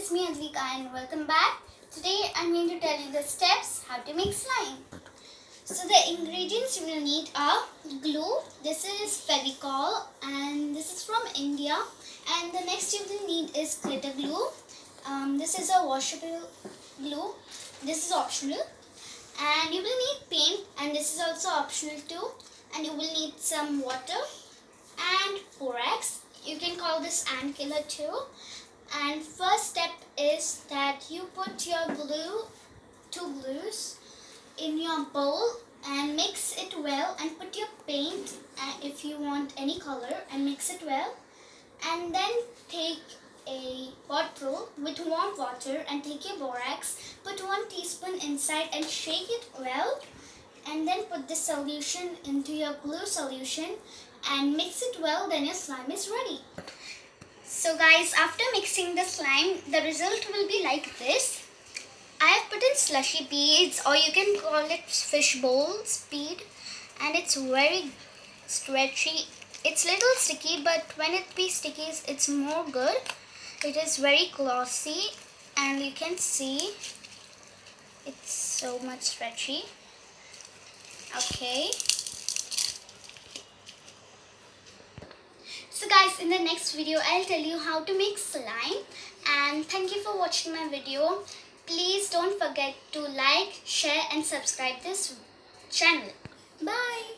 it's me Advika and welcome back. Today I'm going to tell you the steps how to make slime. So the ingredients you will need are glue. This is Fevicol and this is from India. And the next you will need is glitter glue. This is a washable glue. This is optional. And you will need paint and this is also optional too. And you will need some water and borax. You can call this ant killer too. And first step is that you put your two glues in your bowl and mix it well, and put your paint if you want any color and mix it well, and then take a bottle with warm water and take your borax, put 1 teaspoon inside and shake it well, and then put the solution into your glue solution and mix it well. Then your slime is ready. So guys, after mixing the slime, the result will be like this. I have put in slushy beads, or you can call it fish bowls bead, and it's very stretchy. It's little sticky, but when it be sticky, it's more good. It is very glossy and you can see it's so much stretchy. Okay. So guys, in the next video, I'll tell you how to make slime. And thank you for watching my video. Please don't forget to like, share and subscribe this channel. Bye.